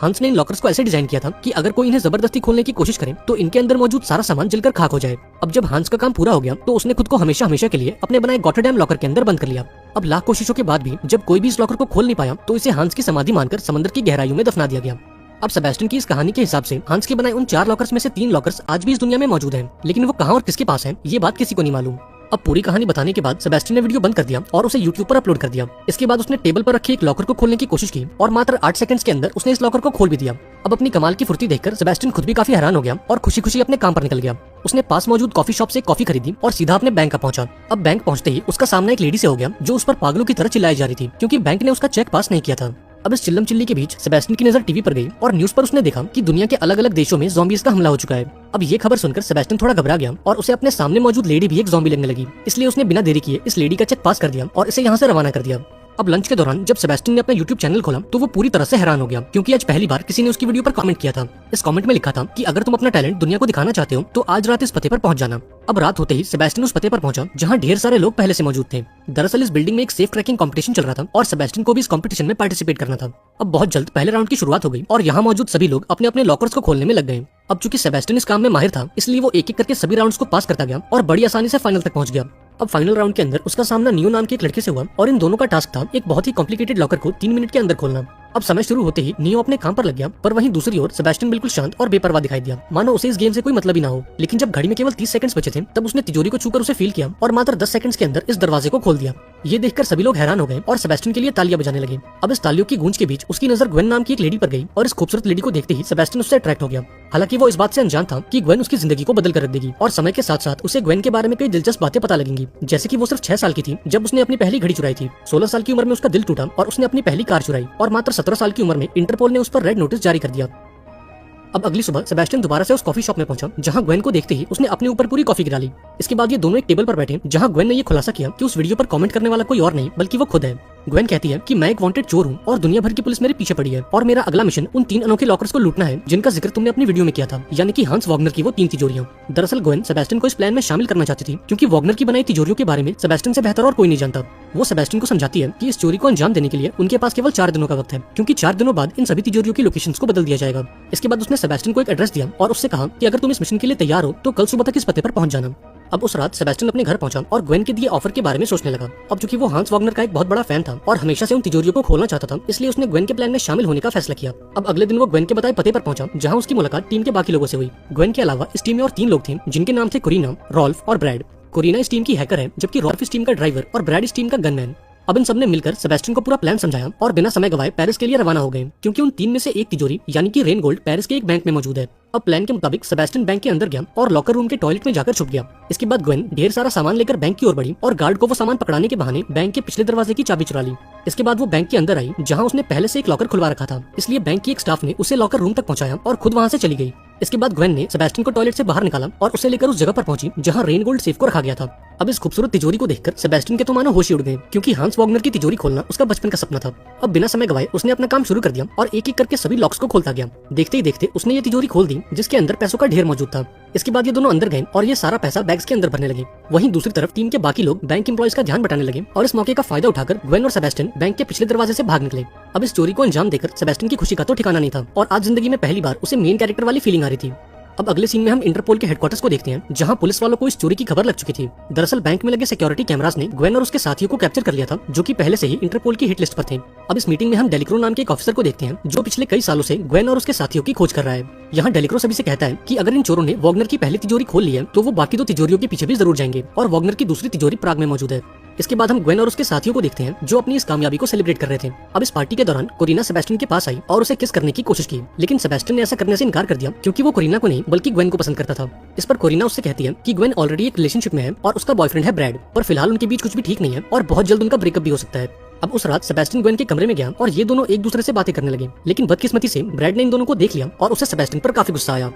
हंस ने इन लॉकर्स को ऐसे डिजाइन किया था कि अगर कोई इन्हें जबरदस्ती खोलने की कोशिश करे तो इनके अंदर मौजूद सारा सामान जलकर खाक हो जाए। अब जब हंस का काम पूरा हो गया तो उसने खुद को हमेशा हमेशा के लिए अपने बनाए गॉटरडैम लॉकर के अंदर बंद कर लिया। अब लाख कोशिशों के बाद भी जब कोई भी इस लॉकर को खोल नहीं पाया तो इसे हंस की समाधि मानकर समंदर की गहराइयों में दफना दिया गया। अब सेबेस्टियन की इस कहानी के हिसाब से हंस के बनाए उन 4 लॉकर्स में से 3 लॉकर्स आज भी इस दुनिया में मौजूद हैं, लेकिन वो कहाँ और किसके पास हैं ये बात किसी को नहीं मालूम। अब पूरी कहानी बताने के बाद सेबेस्टियन ने वीडियो बंद कर दिया और उसे यूट्यूब पर अपलोड कर दिया। इसके बाद उसने टेबल पर रखे एक लॉकर को खोलने की कोशिश की और मात्र 8 सेकंड्स के अंदर उसने इस लॉकर को खोल भी दिया। अब अपनी कमाल की फुर्ती देखकर सेबेस्टियन खुद भी काफी हैरान हो गया और खुशी खुशी अपने काम पर निकल गया। उसने पास मौजूद कॉफी शॉप से कॉफी खरीदी और सीधा अपने बैंक का पहुंचा। अब बैंक पहुंचते ही उसका सामना एक लेडी से हो गया जो उस पर पागलों की तरह चिल्लाई जा रही थी क्योंकि बैंक ने उसका चेक पास नहीं किया था। अब इस चिल्लम चिल्ली के बीच सेबेस्टियन की नजर टीवी पर गई और न्यूज पर उसने देखा कि दुनिया के अलग अलग देशों में ज़ॉम्बीज़ का हमला हो चुका है। अब ये खबर सुनकर सेबेस्टियन थोड़ा घबरा गया और उसे अपने सामने मौजूद लेडी भी एक ज़ॉम्बी लगने लगी, इसलिए उसने बिना देरी किए इस लेडी का चेक पास कर दिया और इसे यहाँ से रवाना कर दिया। अब लंच के दौरान जब सेबेस्टियन ने अपना यूट्यूब चैनल खोला तो वो पूरी तरह से हैरान हो गया क्योंकि आज पहली बार किसी ने उसकी वीडियो पर कमेंट किया था। इस कमेंट में लिखा था कि अगर तुम अपना टैलेंट दुनिया को दिखाना चाहते हो तो आज रात इस पते पर पहुंच जाना। अब रात होते ही सेबेस्टियन उस पते पर पहुंचा जहां ढेर सारे लोग पहले से मौजूद थे। दरअसल इस बिल्डिंग में एक सेफ ट्रैकिंग कंपटीशन चल रहा था और सेबेस्टियन को भी इस कंपटीशन में पार्टिसिपेट करना था। अब बहुत जल्द पहले राउंड की शुरुआत हो गई और यहाँ मौजूद सभी लोग अपने अपने लॉकर्स को खोलने में लग गए। अब चूंकि सेबेस्टियन इस काम में माहिर था इसलिए वो एक एक करके सभी राउंड्स को पास करता गया और बड़ी आसानी से फाइनल तक पहुंच गया। अब फाइनल राउंड के अंदर उसका सामना नियो नाम के एक लड़के से हुआ और इन दोनों का टास्क था एक बहुत ही कॉम्प्लिकेटेड लॉकर को 3 मिनट के अंदर खोलना। अब समय शुरू होते ही नियो अपने काम पर लग गया, पर वहीं दूसरी ओर सेबेस्टियन बिल्कुल शांत और बेपरवाह दिखाई दिया, मानो उसे इस गेम से कोई मतलब ही ना हो। लेकिन जब घड़ी में केवल 30 सेकंड्स बचे थे तब उसने तिजोरी को छूकर उसे फील किया और मात्र 10 सेकंड्स के अंदर इस दरवाजे को खोल दिया। ये देखकर सभी लोग हैरान हो गए और सेबेस्टियन के लिए तालियां बजाने लगे। अब इस तालियों की गूंज के बीच उसकी नजर ग्वेन नाम की एक लेडी पर गई और इस खूबसूरत लेडी को देखते ही सेबेस्टियन उससे अट्रैक्ट हो गया। हालांकि वो इस बात से अनजान था कि ग्वेन उसकी जिंदगी को बदल कर रख देगी और समय के साथ साथ उसे ग्वेन के बारे में कई दिलचस्प बातें पता लगेंगी, जैसे कि वो सिर्फ 6 साल की थी जब उसने अपनी पहली घड़ी चुराई थी, 16 साल की उम्र में उसका दिल टूटा और उसने अपनी पहली कार चुराई और मात्र 17 साल की उम्र में इंटरपोल ने उस पर रेड नोटिस जारी कर दिया। अब अगली सुबह सेबेस्टियन दोबारा से उस कॉफी शॉप में पहुंचा जहां ग्वेन को देखते ही उसने अपने ऊपर पूरी कॉफी गिरा ली। इसके बाद ये दोनों एक टेबल पर बैठे जहां ग्वेन ने ये खुलासा किया कि उस वीडियो पर कमेंट करने वाला कोई और नहीं बल्कि वो खुद है। ग्वेन कहती है कि मैं एक वांटेड चोर हूँ और दुनिया भर की पुलिस मेरे पीछे पड़ी है और मेरा अगला मिशन उन 3 अनोखे लॉकर्स को लूटना है जिनका जिक्र तुमने अपनी वीडियो में किया था, यानी कि हंस वॉगनर की वो 3 तिजोरियां। दरअसल ग्वेन सेबेस्टियन को इस प्लान में शामिल करना चाहती थी क्योंकि वॉगनर की बनाई तिजोरियों के बारे में सेबेस्टियन से बेहतर और कोई नहीं जानता। वो सेबेस्टियन को समझाती है कि इस चोरी को अंजाम देने के लिए उनके पास केवल 4 दिनों का वक्त है क्योंकि 4 दिनों बाद इन सभी तिजोरियों की लोकेशंस को बदल दिया जाएगा। इसके बाद उसने सेबेस्टियन को एक एड्रेस दिया और उससे कहा कि अगर तुम इस मिशन के लिए तैयार हो तो कल सुबह तक इस पते पर पहुंच जाना। अब उस रात सेबेस्टियन अपने घर पहुंचा और ग्वेन के दिए ऑफर के बारे में सोचने लगा। अब चूंकि वो हंस वॉगनर का एक बहुत बड़ा फैन था और हमेशा से उन तिजोरियों को खोलना चाहता था, इसलिए उसने ग्वेन के प्लान में शामिल होने का फैसला किया। अब अगले दिन वो ग्वेन के बताए पते पर पहुंचा जहां उसकी मुलाकात टीम के बाकी लोगों से हुई। ग्वेन के अलावा इस टीम में और 3 लोग थे जिनके नाम थे कोरिना, रॉल्फ और ब्रैड। कोरिना इस टीम की हैकर है जबकि रॉल्फ इस टीम का ड्राइवर और ब्रैड इस टीम का गनमैन। अब इन सबने मिलकर सेबेस्टियन को पूरा प्लान समझाया और बिना समय गवाए पेरिस के लिए रवाना हो गए क्योंकि उन 3 में से एक तिजोरी यानी कि रेन गोल्ड पेरिस के एक बैंक में मौजूद है। अब प्लान के मुताबिक सेबेस्टियन बैंक के अंदर गया और लॉकर रूम के टॉयलेट में जाकर छुप गया। इसके बाद ग्वेन ढेर सारा सामान लेकर बैंक की ओर बढ़ी और गार्ड को वो सामान पकड़ाने के बहाने बैंक के पिछले दरवाजे की चाबी चुरा ली। इसके बाद वो बैंक के अंदर आई जहां उसने पहले से एक लॉकर खुलवा रखा था, इसलिए बैंक की एक स्टाफ ने उसे लॉकर रूम तक पहुंचाया और खुद वहां से चली गई। इसके बाद ग्वेन ने सेबेस्टियन को टॉयलेट से बाहर निकाला और उसे लेकर उस जगह पर पहुंची जहां रेन गोल्ड सेफ को रखा गया था। अब इस खूबसूरत तिजोरी को देखकर सेबेस्टियन के तो मानो होश ही उड़ गए क्योंकि हंस वॉगनर की तिजोरी खोलना उसका बचपन का सपना था। अब बिना समय गवाए उसने अपना काम शुरू कर दिया और एक एक करके सभी लॉक्स को खोलता गया। देखते ही देखते उसने ये तिजोरी खोल दी जिसके अंदर पैसों का ढेर मौजूद था। इसके बाद ये दोनों अंदर गए और ये सारा पैसा बैग्स के अंदर भरने लगे। वहीं दूसरी तरफ टीम के बाकी लोग बैंक एम्प्लॉइज का ध्यान बटाने लगे और इस मौके का फायदा उठाकर ग्वेन और सेबेस्टियन बैंक के पिछले दरवाजे से भाग निकले। अब इस चोरी को अंजाम देकर सेबेस्टियन की खुशी का तो ठिकाना नहीं था और आज जिंदगी में पहली बार उसे मेन कैरेक्टर वाली फीलिंग आ रही थी। अब अगले सीन में हम इंटरपोल के हेडक्वार्टर्स को देखते हैं जहां पुलिस वालों को इस चोरी की खबर लग चुकी थी। दरअसल बैंक में लगे सिक्योरिटी कैमरास ने ग्वेन और उसके साथियों को कैप्चर कर लिया था जो कि पहले से ही इंटरपोल की हिट लिस्ट पर थे। अब इस मीटिंग में हम डेलिक्रो नाम के एक ऑफिसर को देखते हैं जो पिछले कई सालों से ग्वेन और उसके साथियों की खोज कर रहा है। यहाँ डेलिक्रो सभी से कहता है कि अगर इन चोरों ने वॉगनर की पहली तिजोरी खोल ली है तो वो बाकी 2 तिजोरियों के पीछे भी जरूर जाएंगे और वॉगनर की दूसरी तिजोरी प्राग में मौजूद है। इसके बाद हम ग्वेन और उसके साथियों को देखते हैं जो अपनी इस कामयाबी को सेलिब्रेट कर रहे थे। अब इस पार्टी के दौरान कोरिना सेबेस्टियन के पास आई और उसे किस करने की कोशिश की, लेकिन सेबेस्टियन ने ऐसा करने से इनकार कर दिया क्योंकि वो कोरिना को नहीं बल्कि ग्वेन को पसंद करता था। इस पर कोरिना उससे कहती है कि ग्वेन ऑलरेडी एक रिलेशनशिप में है और उसका बॉयफ्रेंड है ब्रैड, पर फिलहाल उनके बीच कुछ भी ठीक नहीं है और बहुत जल्द उनका ब्रेकअप भी हो सकता है। अब उस रात सेबेस्टियन ग्वेन के कमरे में गया और ये दोनों एक दूसरे से बातें करने लगे, लेकिन बदकिस्मती से ब्रैड ने इन दोनों को देख लिया और उसे सेबेस्टियन पर काफी गुस्सा आया।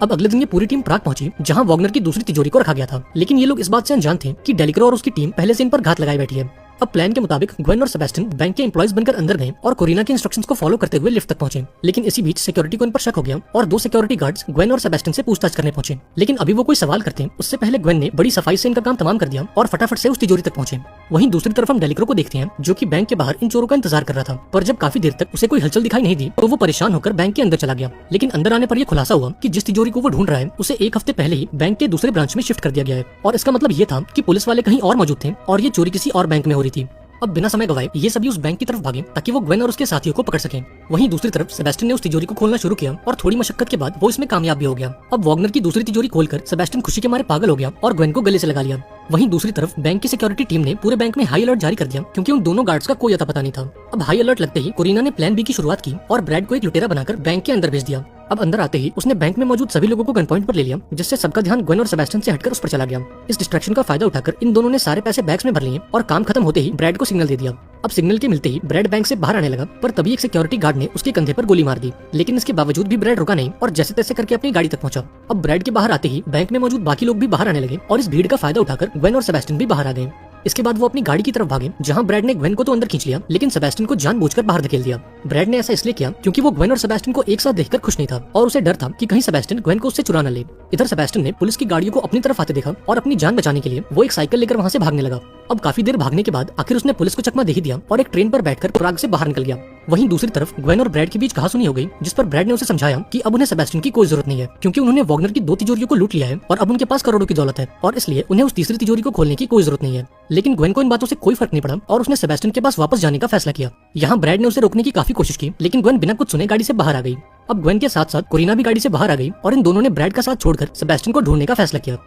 अब अगले दिन ये पूरी टीम प्राग पहुंची जहां वॉगनर की दूसरी तिजोरी को रखा गया था, लेकिन ये लोग इस बात से अनजान थे कि डेलिक्रो और उसकी टीम पहले से इन पर घात लगाए बैठी है। अब प्लान के मुताबिक ग्वेन और सेबेस्टियन बैंक के एम्प्लॉइज बनकर अंदर गए और कोरिना के इंस्ट्रक्शंस को फॉलो करते हुए लिफ्ट तक पहुंचे। लेकिन इसी बीच सिक्योरिटी को इन पर शक हो गया और 2 सिक्योरिटी गार्ड्स ग्वेन और सेबेस्टियन से पूछताछ करने पहुंचे। लेकिन अभी वो कोई सवाल करते उससे पहले ग्वेन ने बड़ी सफाई से इनका काम तमाम कर दिया और फटाफट से उस तिजोरी तक पहुंचे। वहीं दूसरी तरफ हम डेलिक्रो को देखते हैं जो कि बैंक के बाहर इन चोरों का इंतजार कर रहा था, पर जब काफी देर तक उसे कोई हलचल दिखाई नहीं दी तो वो परेशान होकर बैंक के अंदर चला गया। लेकिन अंदर आने पर यह खुलासा हुआ कि जिस तिजोरी को वो ढूंढ रहा है उसे 1 हफ्ते पहले ही बैंक के दूसरे ब्रांच में शिफ्ट कर दिया गया है और इसका मतलब ये था कि पुलिस वाले कहीं और मौजूद थे और ये चोरी किसी और बैंक में हो रही थी। अब बिना समय गवाए ये सभी उस बैंक की तरफ भागे ताकि वो ग्वेन और उसके साथियों को पकड़ सकें। वहीं दूसरी तरफ सेबेस्टियन ने उस तिजोरी को खोलना शुरू किया और थोड़ी मशक्कत के बाद वो इसमें कामयाब भी हो गया। अब वॉग्नर की दूसरी तिजोरी खोलकर सेबेस्टियन खुशी के मारे पागल हो गया और ग्वेन को गले से लगा लिया। वहीं दूसरी तरफ बैंक की सिक्योरिटी टीम ने पूरे बैंक में हाई अलर्ट जारी कर दिया क्योंकि उन दोनों गार्ड्स का कोई अता पता नहीं था। अब हाई अलर्ट लगते ही कोरिना ने प्लान बी की शुरुआत की और ब्रैड को एक लुटेरा बनाकर बैंक के अंदर भेज दिया। अब अंदर आते ही उसने बैंक में मौजूद सभी लोगों को गन पॉइंट पर ले लिया, जिससे सबका ध्यान ग्वेन और सेबेस्टियन से हटकर उस पर चला गया। इस डिस्ट्रैक्शन का फायदा उठाकर इन दोनों ने सारे पैसे बैग्स में भर लिए और काम खत्म होते ही ब्रैड को सिग्नल दे दिया। अब सिग्नल के मिलते ही ब्रैड बैंक से बाहर आने लगा, पर तभी एक सिक्योरिटी गार्ड ने उसके कंधे पर गोली मार दी। लेकिन इसके बावजूद भी ब्रैड रुका नहीं और जैसे तैसे करके अपनी गाड़ी तक पहुंचा। अब ब्रैड के बाहर आते ही बैंक में मौजूद बाकी लोग भी बाहर आने लगे और इस भीड़ का फायदा उठाकर ग्वेन और सेबेस्टियन भी बाहर आ गए। इसके बाद वो अपनी गाड़ी की तरफ भागे जहां ब्रैड ने ग्वेन को तो अंदर खींच लिया लेकिन सेबेस्टियन को जानबूझकर बाहर धकेल दिया। ब्रैड ने ऐसा इसलिए किया क्योंकि वो ग्वेन और सेबेस्टियन को एक साथ देखकर खुश नहीं था और उसे डर था कि कहीं सेबेस्टियन ग्वेन को उससे चुरा न ले। इधर सेबेस्टियन ने पुलिस की गाड़ियों को अपनी तरफ आते देखा और अपनी जान बचाने के लिए वो एक साइकिल लेकर वहां से भागने लगा। अब काफी देर भागने के बाद आखिर उसने पुलिस को चकमा दे ही दिया और एक ट्रेन पर बैठकर प्राग से बाहर निकल गया। वहीं दूसरी तरफ ग्वेन और ब्रैड के बीच कहासुनी हो गई, जिस पर ब्रैड ने उसे समझाया कि अब उन्हें सेबेस्टियन की कोई जरूरत नहीं है क्योंकि उन्होंने वॉग्नर की 2 तिजोरियों को लूट लिया है और अब उनके पास करोड़ों की दौलत है और इसलिए उन्हें उस तीसरी तिजोरी को खोलने की कोई जरूरत नहीं है। लेकिन ग्वेन को इन बातों से कोई फर्क नहीं पड़ा और उसने सेबेस्टियन के पास वापस जाने का फैसला किया। यहाँ ब्रैड ने उसे रोकने की काफी कोशिश की लेकिन ग्वेन बिना कुछ सुने गाड़ी से बाहर आ गई। अब ग्वेन के साथ साथ कोरिना भी गाड़ी से बाहर आ गई और इन दोनों ने ब्रैड का साथ छोड़कर सेबेस्टियन को ढूंढने का फैसला किया।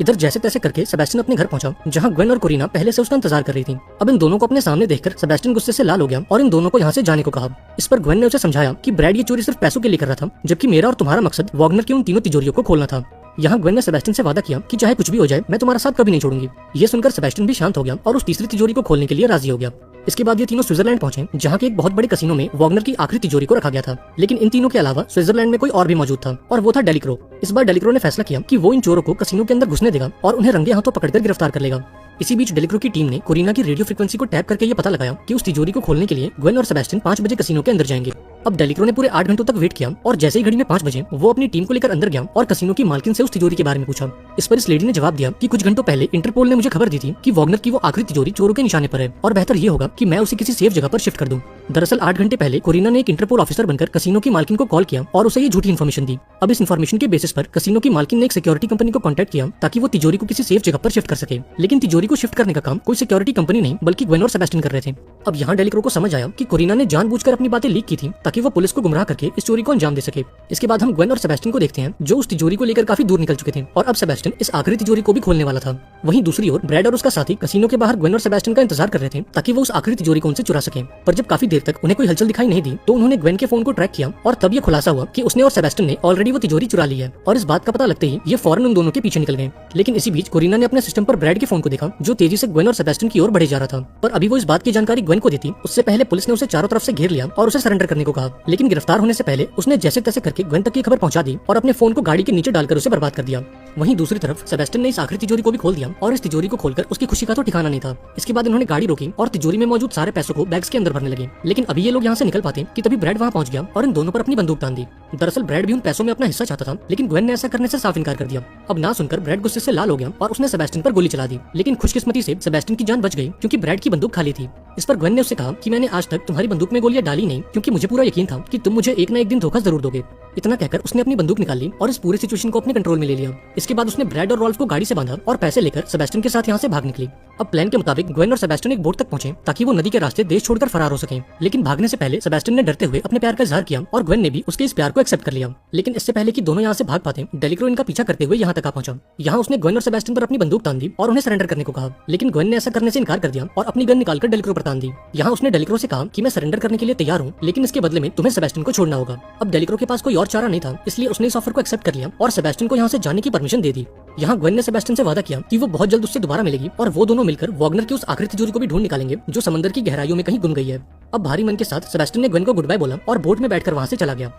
इधर जैसे तैसे करके सेबेस्टियन अपने घर पहुंचा जहां ग्वेन और कोरिना पहले से उसका इंतजार कर रही थी। अब इन दोनों को अपने सामने देखकर सेबेस्टियन गुस्से से लाल हो गया और इन दोनों को यहाँ से जाने को कहा। इस पर ग्वेन ने उसे समझाया कि ब्रैड ये चोरी सिर्फ पैसों के लिए कर रहा था, जबकि मेरा और तुम्हारा मकसद वॉग्नर की उन तीनों तिजोरियों को खोलना था। यहाँ ग्वेन ने सेबेस्टियन से वादा किया कि चाहे कुछ भी हो जाए मैं तुम्हारा साथ कभी नहीं छोड़ूंगी। ये सुनकर सेबेस्टियन भी शांत हो गया और उस तीसरी तिजोरी को खोलने के लिए राजी हो गया। इसके बाद ये तीनों स्विट्जरलैंड पहुंचे जहाँ के एक बहुत बड़े कसिनो में वॉग्नर की आखिरी तिजोरी को रखा गया था। लेकिन इन तीनों के अलावा स्विट्जरलैंड में कोई और भी मौजूद था और वो था डेलिक्रो। इस बार डेलिक्रो ने फैसला किया कि वो इन चोरों को कसिनो के अंदर घुसने देगा और उन्हें रंगे हाथों पकड़कर गिरफ्तार कर लेगा। इसी बीच डेलिक्रो की टीम ने कोरिना की रेडियो फ्रीक्वेंसी को टैप करके ये पता लगाया कि उस तिजोरी को खोलने के लिए ग्वेन और सेबेस्टियन 5 बजे कसिनो के अंदर जाएंगे। अब डेलिक्रो ने पूरे 8 घंटों तक वेट किया और जैसे ही घड़ी में 5 बजे वो अपनी टीम को लेकर अंदर गया और कसिनो की मालकिन से उस तिजोरी के बारे में पूछा। इस पर इस लेडी ने जवाब दिया कि कुछ घंटों पहले इंटरपोल ने मुझे खबर दी थी कि वॉग्नर की वो आखिरी तिजोरी चोरों के निशाने पर है और बेहतर ये होगा कि मैं उसे किसी सेफ जगह पर शिफ्ट कर दूं। दरअसल 8 घंटे पहले कोरिना ने एक इंटरपोल ऑफिसर बनकर कसिनो की मालकिन को कॉल किया और उसे ये झूठी इन्फॉर्मेशन दी। अब इस इन्फॉर्मेशन के बेसिस पर कसिनो की मालकिन ने एक सिक्योरिटी कंपनी को कॉन्टैक्ट किया ताकि वो तिजोरी को किसी सेफ जगह पर शिफ्ट कर सके। लेकिन तिजोरी को शिफ्ट करने का काम कोई सिक्योरिटी कंपनी नहीं बल्कि ग्वेन और सेबेस्टियन कर रहे थे। अब यहाँ डेलिक्रो को समझ आया कि कोरिना ने जानबूझकर अपनी बातें लीक की थी ताकि वो पुलिस को गुमराह करके इस चोरी को अंजाम दे सके। इसके बाद हम ग्वेन और सेबेस्टियन को देखते हैं जो उस तिजोरी को लेकर काफी दूर निकल चुके थे और अब सेबेस्टियन इस आखिरी तिजोरी को भी खोलने वाला था। वहीं दूसरी ओर ब्रैड और उसका साथी कसिनो के बाहर ग्वेन और सेबेस्टियन का इंतजार कर रहे थे ताकि वो उस आखिरी तिजोरी को उनसे चुरा सके। पर जब काफी देर तक उन्हें कोई हलचल दिखाई नहीं दी तो उन्होंने ग्वेन के फोन को ट्रैक किया और तब ये खुलासा हुआ कि उसने और सेबेस्टियन ने ऑलरेडी वो तिजोरी चुरा ली है और इस बात का पता लगते ही ये फौरन उन दोनों के पीछे निकल गए। लेकिन इसी बीच कोरिना ने अपने सिस्टम पर ब्रैड के फोन को देखा जो तेजी से ग्वेन और सेबेस्टियन की ओर बढ़े जा रहा था। पर अभी वो इस बात की जानकारी ग्वेन को देती उससे पहले पुलिस ने उसे चारों तरफ से घेर लिया और उसे सरेंडर करने को कहा। लेकिन गिरफ्तार होने से पहले उसने जैसे तैसे करके ग्वेन तक की खबर पहुंचा दी और अपने फोन को गाड़ी के नीचे डालकर उसे बर्बाद कर दिया। वहीं दूसरी तरफ सेबेस्टियन ने इस आखिरी तिजोरी को भी खोल दिया और इस तिजोरी को खोलकर उसकी खुशी का तो ठिकाना नहीं था। इसके बाद उन्होंने गाड़ी रोकी और तिजोरी में मौजूद सारे पैसों को बैग्स के अंदर भरने लगे। लेकिन अभी ये लोग यहाँ से निकल पाते कि तभी ब्रैड वहाँ पहुंच गया और इन दोनों पर अपनी बंदूक तान दी। दरअसल ब्रैड भी उन पैसों में अपना हिस्सा चाहता था लेकिन ग्वेन ने ऐसा करने से साफ इनकार कर दिया। अब ना सुनकर ब्रैड गुस्से से लाल हो गया और उसने सेबेस्टियन पर गोली चला दी। लेकिन खुशकिस्मती से सेबेस्टियन की जान बच गई क्योंकि ब्रैड की बंदूक खाली थी। इस पर ग्वेन ने उससे कहा कि मैंने आज तक तुम्हारी बंदूक में गोलियां डाली नहीं क्योंकि मुझे पूरा यकीन था कि तुम मुझे एक न एक दिन धोखा जरूर दोगे। इतना कहकर उसने अपनी बंदूक निकाल ली और इस पूरी सिचुएशन को अपने कंट्रोल में ले लिया। इसके बाद उसने ब्रैड और रॉल्फ को गाड़ी से बांधा और पैसे लेकर सेबेस्टियन के साथ यहाँ से भाग निकली। अब प्लान के मुताबिक ग्वेन और सेबेस्टियन एक बोट तक पहुंचे ताकि वो नदी के रास्ते देश छोड़कर फरार हो सके। लेकिन भागने से पहले सेबेस्टियन ने डरते हुए अपने प्यार का इजहार किया और ग्वेन ने भी उसके इस प्यार को एक्सेप्ट कर लिया। लेकिन इससे पहले कि दोनों यहाँ से भाग पाते डेलिक्रो इनका पीछा करते हुए यहाँ तक आ पहुंचा। यहाँ उसने ग्वेन और सेबेस्टियन पर अपनी बंदूक तान दी और उन्हें सरेंडर करने को कहा। लेकिन ग्वेन ने ऐसा करने से इनकार कर दिया और अपनी गन निकालकर डेलिक्रो पर तान दी। यहाँ उसने डेलिक्रो से कहा कि मैं सरेंडर करने के लिए तैयार हूँ लेकिन इसके बदले में तुम्हें सेबेस्टियन को छोड़ना होगा। अब डेलिक्रो के पास कोई और चारा नहीं था इसलिए उसने इस ऑफर को एक्सेप्ट कर लिया और सेबेस्टियन को यहाँ से जाने की परमिशन दे दी। यहाँ ग्वेन ने सेबेस्टियन से वादा किया कि वो बहुत जल्द उससे दोबारा मिलेगी और वो दोनों मिलकर वॉग्नर की उस आखिरी तिजोरी को भी ढूंढ निकालेंगे जो समंदर की गहराइयों में कहीं गुम गई है। अब भारी मन के साथ सेबेस्टियन ने ग्वेन को गुड बाय बोला और बोट में बैठकर वहाँ से चला गया।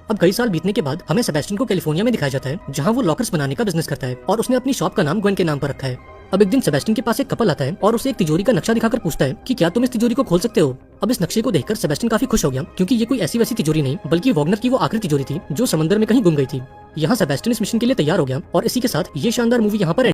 अब कई साल बीतने के बाद हमें सेबेस्टियन को कैलिफोर्निया में दिखाया जाता है जहाँ वो लॉकर्स बनाने का बिजनेस करता है और उसने अपनी शॉप का नाम ग्वेन के नाम पर रखा है। अब एक दिन सेबेस्टियन के पास एक कपल आता है और उसे एक तिजोरी का नक्शा दिखाकर पूछता है कि क्या तुम इस तिजोरी को खोल सकते हो। अब इस नक्शे को देखकर सेबेस्टियन काफी खुश हो गया, क्योंकि ये कोई ऐसी वैसी तिजोरी नहीं बल्कि वॉगनर की वो आखिरी तिजोरी थी जो समंदर में कहीं गुम गई थी। यहाँ सेबेस्टियन इस मिशन के लिए तैयार हो गया और इसी के साथ ये शानदार मूवी यहाँ पर